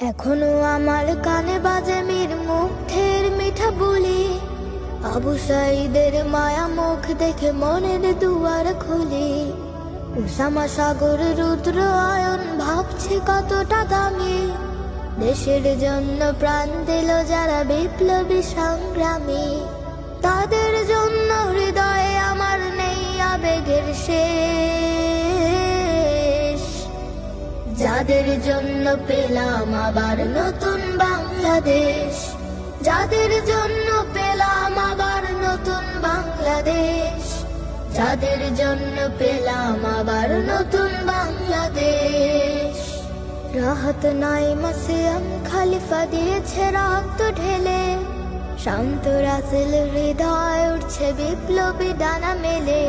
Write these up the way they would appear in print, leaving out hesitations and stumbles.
এখনো আমার কানে বাজে মীর মুগ্ধের মিঠা বলি, আবু সাঈদের মায়া মুখ দেখে মনের দুয়ার খুলি। উসামা সাগর রুদ্র আয়ন ভাবছে কতটা দামি, দেশের জন্য প্রাণ দিল যারা বিপ্লবী সংগ্রামী। তাদের জন্য হৃদয়ে আমার নেই আবেগের শেষ, যাদের জন্য পেলাম আবার নতুন বাংলাদেশ, যাদের জন্য পেলাম আবার নতুন বাংলাদেশ, যাদের জন্য পেলাম আবার নতুন বাংলাদেশ। রাহাত নাইমা সিয়াম খলিফা দিয়েছে রক্ত ঢেলে, শান্ত রাসেল হৃদয় উঠছে বিপ্লবী ডানা মেলে।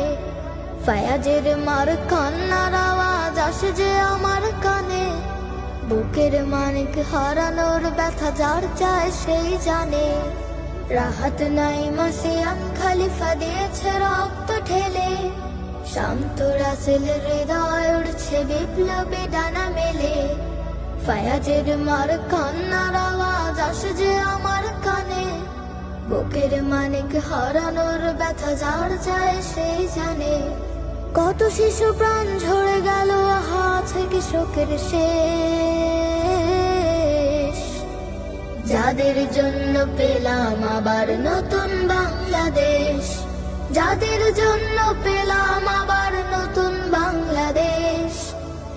ফায়াজের মার কান্নার আওয়াজ আসে যে আমার কানে, বুকের মানিক হারানোর ব্যথা যার চায় সেই জানে। রাহাত নাইমা সিয়াম খলিফা দিয়েছে রক্ত ঢেলে, শান্ত রাসেল হৃদয় উঠছে বিপ্লবী ডানা মেলে। ফায়াজের মার কান্নার আওয়াজ আসে যে আমার কানে, বুকের মানিক হারানোর ব্যথা যার চায় সেই জানে। কত শিশু প্রাণ ঝরে গেল, আহা আছে কি শোকের শেষ, যাদের জন্য পেলাম আবার নতুন বাংলাদেশ, যাদের জন্য পেলাম আবার নতুন বাংলাদেশ,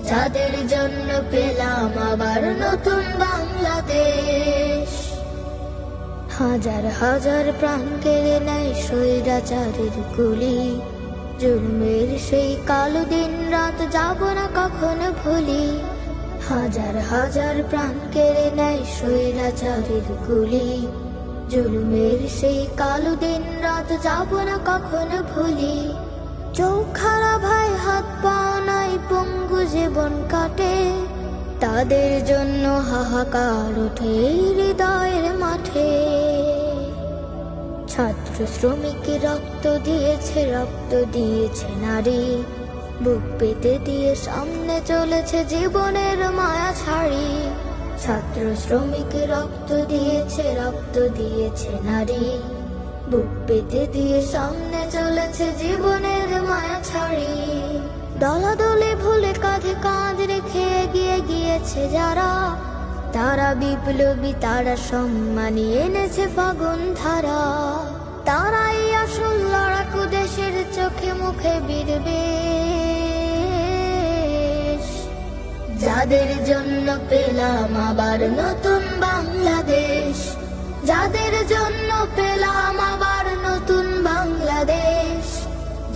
যাদের জন্য পেলাম আবার নতুন বাংলাদেশ। হাজার হাজার প্রাণ কেড়ে নেয় স্বৈরাচারের গুলি, জুলুমের সেই কালো দিন রাত যাব না কখনো ভুলি। হাজার হাজার প্রাণ কেড়ে নেয় স্বৈরাচারের গুলি, জুলুমের সেই কালো দিন রাত যাব না কখনো ভুলি। চোখ খারাপ ভাই হাত পাও নাই পঙ্গু জীবন কাটে, তাদের জন্য হাহাকার ওঠে হৃদয়ের মাঠে। ছাত্র শ্রমিক রক্ত দিয়েছে নারী, বুক পেতে দিয়ে সামনে চলেছে জীবনের মায়া ছাড়ি। ছাত্র শ্রমিক রক্ত দিয়েছে নারী, বুক পেতে দিয়ে সামনে চলেছে জীবনের মায়া ছাড়ি। দলাদলে ভুলে কাঁধে কাঁধ রেখে এগিয়ে গিয়েছে যারা, তারা বিপ্লবী, তারা সম্মানী এনেছে ফাগুন ধারা। তারাই আসল লড়াকু, দেশের চোখে মুখে বিদ্বেষ, যাদের জন্য পেলাম আবার নতুন বাংলাদেশ, যাদের জন্য পেলাম আবার নতুন বাংলাদেশ,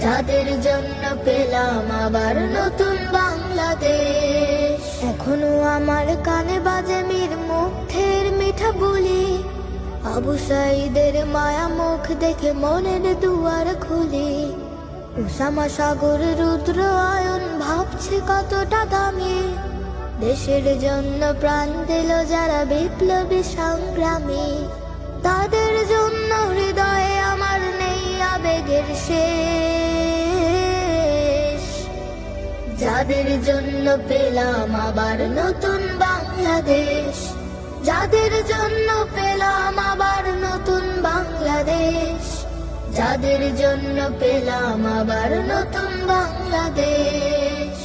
যাদের জন্য পেলাম আবার নতুন বাংলাদেশ। এখনো আমার কানে বাজে মীর মুগ্ধের মিঠা বলি, আবু সাঈদের মায়া মুখ দেখে মনের দুয়ার খুলি। উসামা সাগর রুদ্র আয়ন ভাবছে কতটা দামি, দেশের জন্য প্রাণ দিল যারা বিপ্লবী সংগ্রামী। তাদের জন্য হৃদয়ে আমার নেই আবেগের শেষ, যাদের জন্য পেলাম আবার নতুন বাংলাদেশ, যাদের জন্য পেলাম আবার নতুন বাংলাদেশ, যাদের জন্য পেলাম আবার নতুন বাংলাদেশ।